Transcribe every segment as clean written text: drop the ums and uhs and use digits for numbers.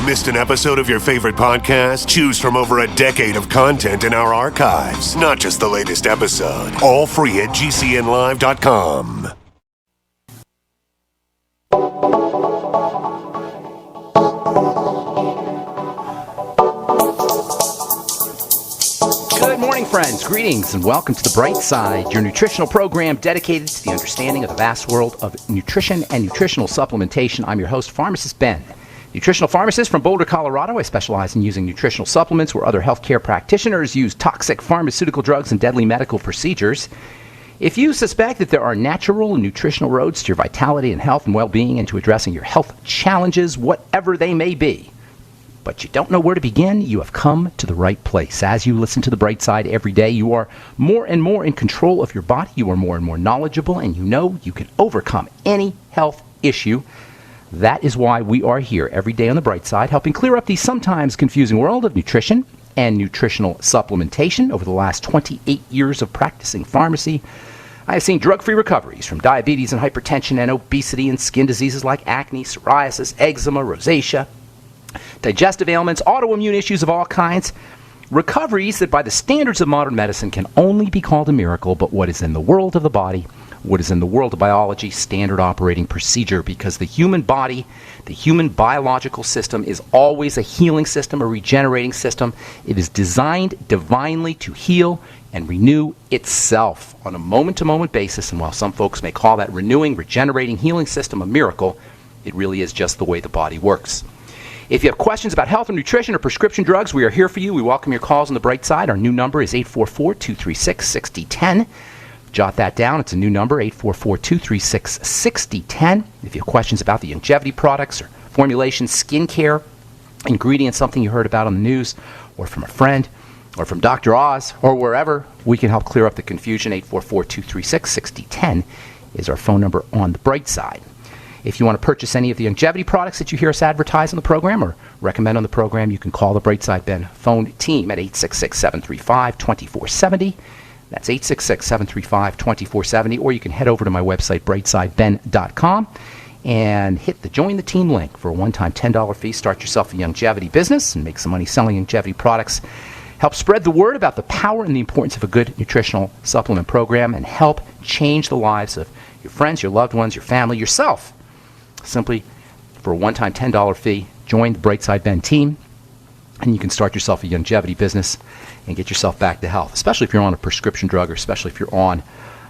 Missed an episode of your favorite podcast? Choose from over a decade of content in our archives, not just the latest episode. All free at GCNlive.com. Good morning, friends. Greetings and welcome to The Bright Side, your nutritional program dedicated to the understanding of the vast world of nutrition and nutritional supplementation. I'm your host, Pharmacist Ben. Nutritional pharmacist from Boulder, Colorado. I specialize in using nutritional supplements where other healthcare practitioners use toxic pharmaceutical drugs and deadly medical procedures. If you suspect that there are natural and nutritional roads to your vitality and health and well-being and to addressing your health challenges, whatever they may be, but you don't know where to begin, you have come to the right place. As you listen to The Bright Side every day, you are more and more in control of your body. You are more and more knowledgeable, and you know you can overcome any health issue. That is why we are here every day on The Bright Side, helping clear up the sometimes confusing world of nutrition and nutritional supplementation. Over the last 28 years of practicing pharmacy, I have seen drug-free recoveries from diabetes and hypertension and obesity and skin diseases like acne, psoriasis, eczema, rosacea, digestive ailments, autoimmune issues of all kinds. Recoveries that by the standards of modern medicine can only be called a miracle, but what is in the world of the body, what is in the world of biology, standard operating procedure, because the human body, the human biological system is always a healing system, a regenerating system. It is designed divinely to heal and renew itself on a moment-to-moment basis. And while some folks may call that renewing, regenerating, healing system a miracle, it really is just the way the body works. If you have questions about health or nutrition or prescription drugs, we are here for you. We welcome your calls on The Bright Side. Our new number is 844-236-6010. Jot that down. It's a new number, 844-236-6010. If you have questions about the longevity products or formulation, skincare, ingredients, something you heard about on the news, or from a friend, or from Dr. Oz, or wherever, we can help clear up the confusion. 844-236-6010 is our phone number on The Bright Side. If you want to purchase any of the longevity products that you hear us advertise on the program or recommend on the program, you can call the Bright Side Ben phone team at 866-735-2470. That's 866-735-2470, or you can head over to my website, brightsideben.com, and hit the Join the Team link for a one-time $10 fee. Start yourself a longevity business and make some money selling longevity products. Help spread the word about the power and the importance of a good nutritional supplement program, and help change the lives of your friends, your loved ones, your family, yourself. Simply, for a one-time $10 fee, join the Bright Side Ben team, and you can start yourself a longevity business and get yourself back to health, especially if you're on a prescription drug, or especially if you're on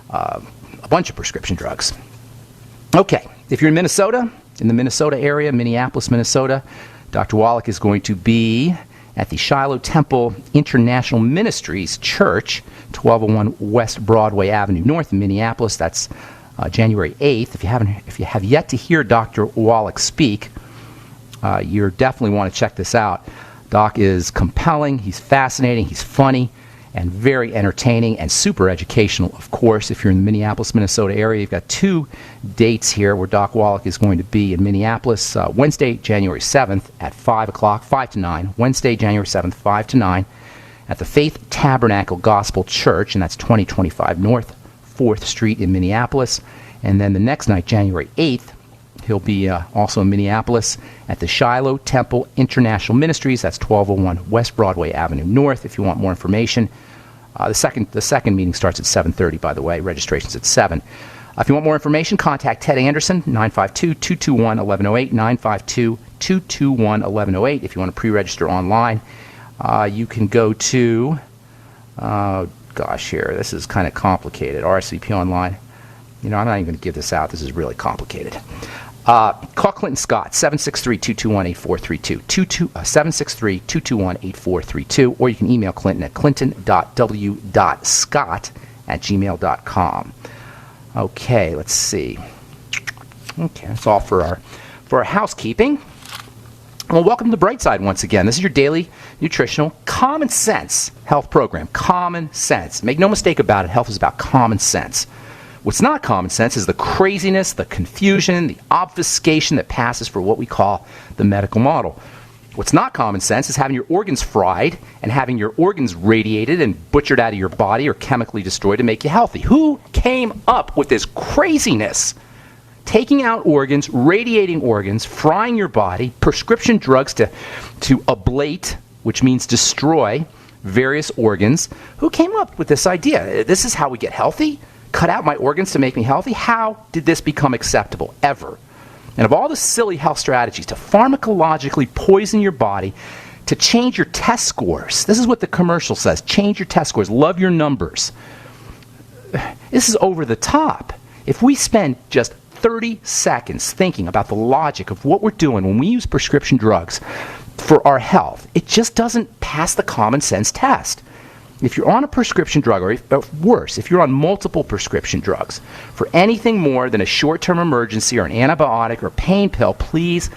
a bunch of prescription drugs. Okay, if you're in Minnesota, in the Minnesota area, Minneapolis, Minnesota, Dr. Wallach is going to be at the Shiloh Temple International Ministries Church, 1201 West Broadway Avenue North in Minneapolis. That's January 8th. If you have yet to hear Dr. Wallach speak, you definitely want to check this out. Doc is compelling, he's fascinating, he's funny, and very entertaining and super educational, of course. If you're in the Minneapolis, Minnesota area, you've got two dates here where Doc Wallach is going to be in Minneapolis. Wednesday, January 7th at 5 o'clock, 5 to 9. Wednesday, January 7th, 5 to 9 at the Faith Tabernacle Gospel Church, and that's 2025 North 4th Street in Minneapolis. And then the next night, January 8th, he'll be also in Minneapolis at the Shiloh Temple International Ministries. That's 1201 West Broadway Avenue North. If you want more information, the second meeting starts at 7:30. By the way, registration's at 7. If you want more information, contact Ted Anderson, 952-221-1108, 952-221-1108. If you want to pre-register online, you can go to, here, this is kind of complicated, RSVP online. I'm not even going to give this out. This is really complicated. Call Clinton Scott, 763-221-8432, 763-221-8432, or you can email Clinton at clinton.w.scott@gmail.com. Okay, let's see. Okay, that's all for our housekeeping. Well, welcome to The Bright Side once again. This is your daily nutritional common sense health program. Common sense. Make no mistake about it, health is about common sense. What's not common sense is the craziness, the confusion, the obfuscation that passes for what we call the medical model. What's not common sense is having your organs fried and having your organs radiated and butchered out of your body or chemically destroyed to make you healthy. Who came up with this craziness? taking out organs, radiating organs, frying your body, prescription drugs to ablate, which means destroy various organs. Who came up with this idea? This is how we get healthy? Cut out my organs to make me healthy? How did this become acceptable, ever? And of all the silly health strategies to pharmacologically poison your body, to change your test scores, this is what the commercial says, change your test scores, love your numbers. This is over the top. If we spend just 30 seconds thinking about the logic of what we're doing when we use prescription drugs for our health, it just doesn't pass the common sense test. If you're on a prescription drug, or worse, if you're on multiple prescription drugs for anything more than a short-term emergency or an antibiotic or pain pill, please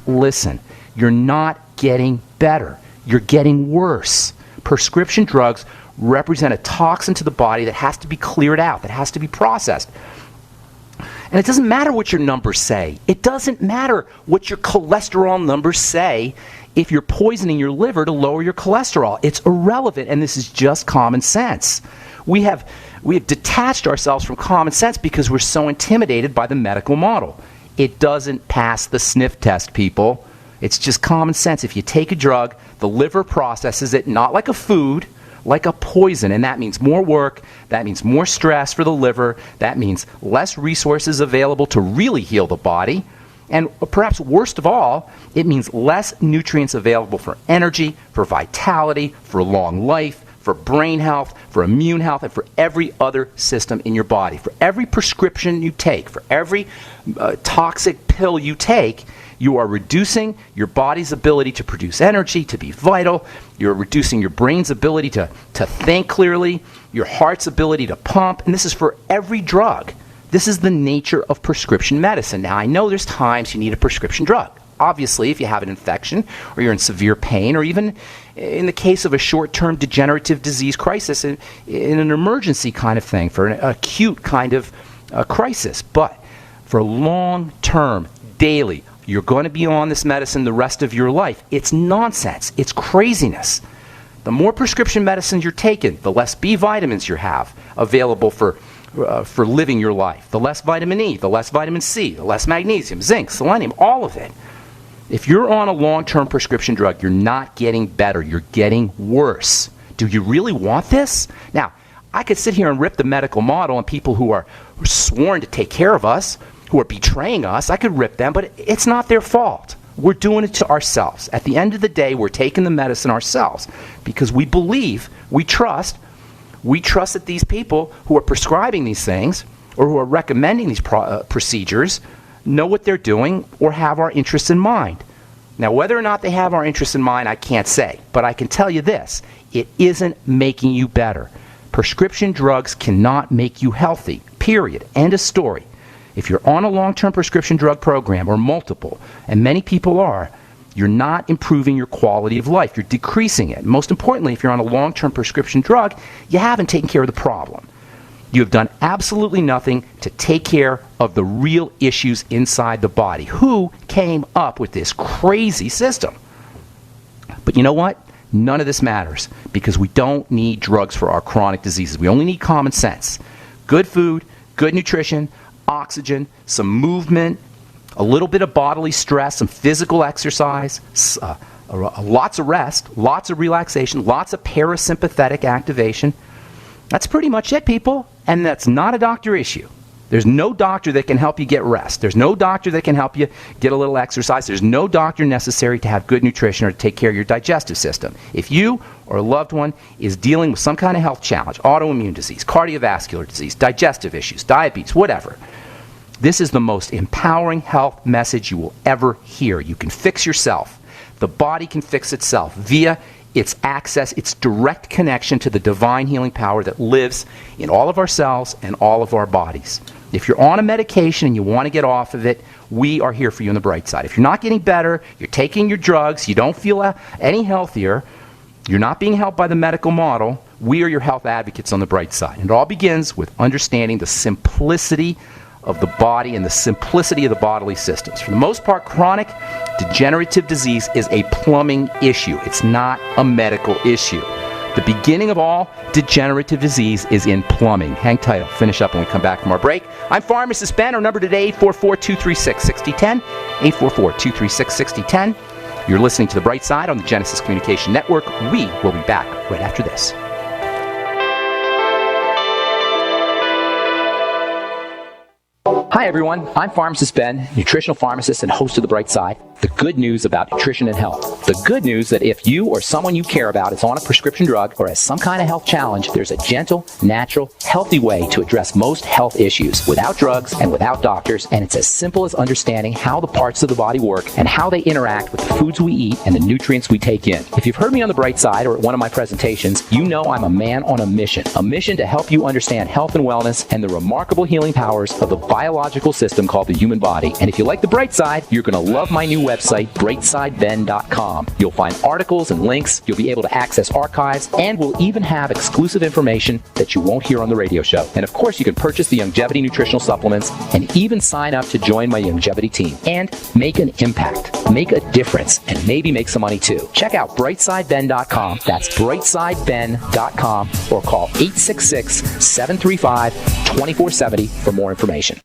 listen. You're not getting better. You're getting worse. Prescription drugs represent a toxin to the body that has to be cleared out, that has to be processed. And it doesn't matter what your numbers say. It doesn't matter what your cholesterol numbers say if you're poisoning your liver to lower your cholesterol. It's irrelevant, and this is just common sense. We have detached ourselves from common sense because we're so intimidated by the medical model. It doesn't pass the sniff test, people. It's just common sense. If you take a drug, the liver processes it not like a food, like a poison, and that means more work, that means more stress for the liver, that means less resources available to really heal the body, and perhaps worst of all, it means less nutrients available for energy, for vitality, for long life, for brain health, for immune health, and for every other system in your body. For every prescription you take, for every toxic pill you take, you are reducing your body's ability to produce energy, to be vital. You're reducing your brain's ability to think clearly, your heart's ability to pump, and this is for every drug. This is the nature of prescription medicine. Now, I know there's times you need a prescription drug. Obviously, if you have an infection, or you're in severe pain, or even in the case of a short-term degenerative disease crisis, in an emergency kind of thing, for an acute kind of crisis. But for long-term, daily, you're going to be on this medicine the rest of your life. It's nonsense. It's craziness. The more prescription medicines you're taking, the less B vitamins you have available for living your life. The less vitamin E, the less vitamin C, the less magnesium, zinc, selenium, all of it. If you're on a long-term prescription drug, you're not getting better. You're getting worse. Do you really want this? Now, I could sit here and rip the medical model and people who are sworn to take care of us, who are betraying us. I could rip them, but it's not their fault. We're doing it to ourselves. At the end of the day, we're taking the medicine ourselves because we believe, we trust that these people who are prescribing these things or who are recommending these procedures know what they're doing or have our interests in mind. Now, whether or not they have our interests in mind, I can't say, but I can tell you this: it isn't making you better. Prescription drugs cannot make you healthy, period. End of story. If you're on a long-term prescription drug program, or multiple, and many people are, you're not improving your quality of life. You're decreasing it. Most importantly, if you're on a long-term prescription drug, you haven't taken care of the problem. You have done absolutely nothing to take care of the real issues inside the body. Who came up with this crazy system? But you know what? None of this matters because we don't need drugs for our chronic diseases. We only need common sense. Good food, good nutrition, oxygen, some movement, a little bit of bodily stress, some physical exercise, lots of rest, lots of relaxation, lots of parasympathetic activation. That's pretty much it, people. And that's not a doctor issue. There's no doctor that can help you get rest. There's no doctor that can help you get a little exercise. There's no doctor necessary to have good nutrition or to take care of your digestive system. If you or a loved one is dealing with some kind of health challenge, autoimmune disease, cardiovascular disease, digestive issues, diabetes, whatever, this is the most empowering health message you will ever hear. You can fix yourself. The body can fix itself via its access, its direct connection to the divine healing power that lives in all of our cells and all of our bodies. If you're on a medication and you want to get off of it, we are here for you on the bright side. If you're not getting better, you're taking your drugs, you don't feel any healthier, you're not being helped by the medical model, we are your health advocates on the bright side. And it all begins with understanding the simplicity of the body and the simplicity of the bodily systems. For the most part, chronic degenerative disease is a plumbing issue. It's not a medical issue. The beginning of all degenerative disease is in plumbing. Hang tight. I'll finish up when we come back from our break. I'm Pharmacist Ben. Our number today, 844-236-6010. 844-236-6010. You're listening to The Bright Side on the Genesis Communication Network. We will be back right after this. Hi, everyone. I'm Pharmacist Ben, nutritional pharmacist and host of The Bright Side. The good news about nutrition and health. The good news that if you or someone you care about is on a prescription drug or has some kind of health challenge, there's a gentle, natural, healthy way to address most health issues without drugs and without doctors, and it's as simple as understanding how the parts of the body work and how they interact with the foods we eat and the nutrients we take in. If you've heard me on The Bright Side or at one of my presentations, you know I'm a man on a mission to help you understand health and wellness and the remarkable healing powers of the biological system called the human body. And if you like The Bright Side, you're going to love my new website, brightsideben.com. You'll find articles and links, you'll be able to access archives, and we'll even have exclusive information that you won't hear on the radio show. And of course, you can purchase the Longevity nutritional supplements and even sign up to join my Longevity team and make an impact, make a difference, and maybe make some money too. Check out brightsideben.com. That's brightsideben.com, or call 866-735-2470 for more information.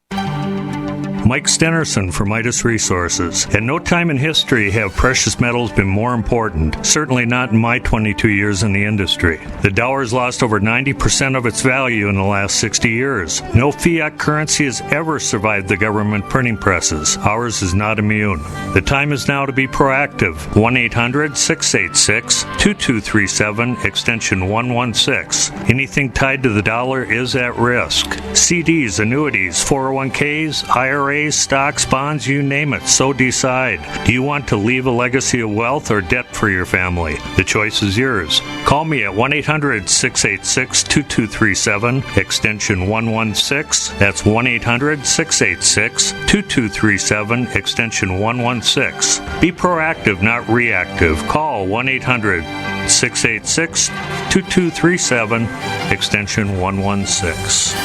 Mike Stenerson from Midas Resources. At no time in history have precious metals been more important, certainly not in my 22 years in the industry. The dollar has lost over 90% of its value in the last 60 years. No fiat currency has ever survived the government printing presses. Ours is not immune. The time is now to be proactive. 1-800-686-2237, extension 116. Anything tied to the dollar is at risk. CDs, annuities, 401ks, IRAs, stocks, bonds, you name it, so decide. Do you want to leave a legacy of wealth or debt for your family? The choice is yours. Call me at 1-800-686-2237, extension 116. That's 1-800-686-2237, extension 116. Be proactive, not reactive. Call 1-800-686-2237, extension 116.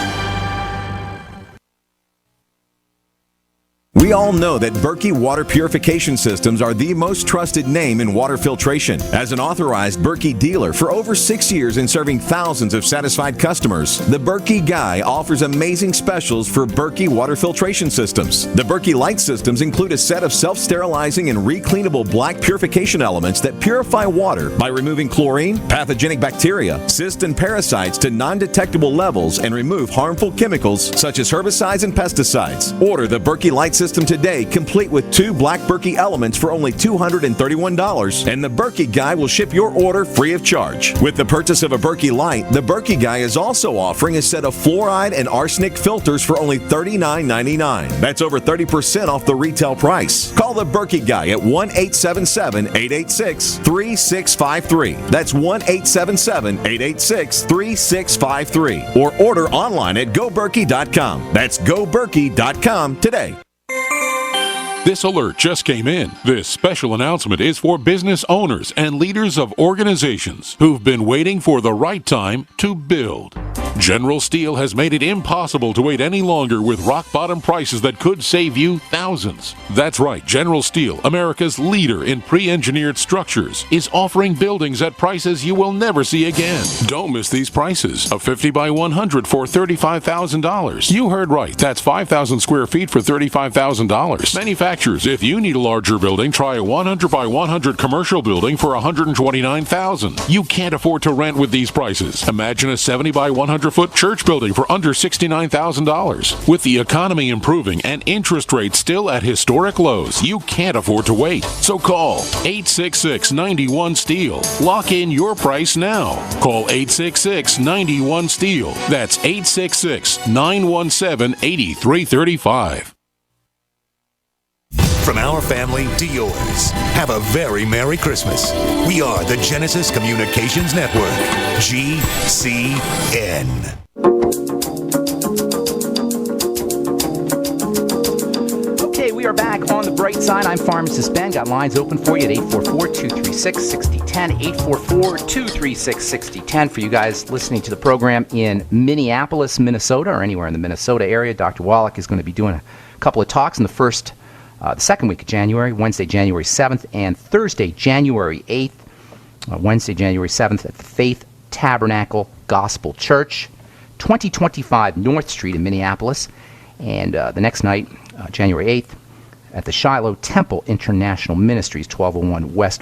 We all know that Berkey Water Purification Systems are the most trusted name in water filtration. As an authorized Berkey dealer for over 6 years and serving thousands of satisfied customers, the Berkey Guy offers amazing specials for Berkey water filtration systems. The Berkey Light systems include a set of self-sterilizing and recleanable black purification elements that purify water by removing chlorine, pathogenic bacteria, cysts, and parasites to non-detectable levels and remove harmful chemicals such as herbicides and pesticides. Order the Berkey Light system today, complete with 2 black Berkey elements for only $231, and the Berkey Guy will ship your order free of charge. With the purchase of a Berkey Light, the Berkey Guy is also offering a set of fluoride and arsenic filters for only $39.99. That's over 30% off the retail price. Call the Berkey Guy at 1-877-886-3653. That's 1-877-886-3653. Or order online at goberkey.com. That's goberkey.com today. This alert just came in. This special announcement is for business owners and leaders of organizations who've been waiting for the right time to build. General Steel has made it impossible to wait any longer with rock-bottom prices that could save you thousands. That's right, General Steel, America's leader in pre-engineered structures, is offering buildings at prices you will never see again. Don't miss these prices. A 50 by 100 for $35,000. You heard right, that's 5,000 square feet for $35,000. Manufacturers, if you need a larger building, try a 100 by 100 commercial building for $129,000. You can't afford to rent with these prices. Imagine a 70 by 100-foot church building for under $69,000. With the economy improving and interest rates still at historic lows, you can't afford to wait. So call 866-91-STEEL. Lock in your price now. Call 866-91-STEEL. That's 866-917-8335. From our family to yours, have a very Merry Christmas. We are the Genesis Communications Network, GCN. Okay, we are back on the bright side. I'm Pharmacist Ben. Got lines open for you at 844-236-6010, 844-236-6010 for you guys listening to the program in Minneapolis, Minnesota, or anywhere in the Minnesota area. Dr. Wallach is going to be doing a couple of talks in the second week of January, Wednesday, January 7th, and Thursday, January 8th. Wednesday, January 7th at the Faith Tabernacle Gospel Church, 2025 North Street in Minneapolis. And the next night, January 8th, at the Shiloh Temple International Ministries, 1201 West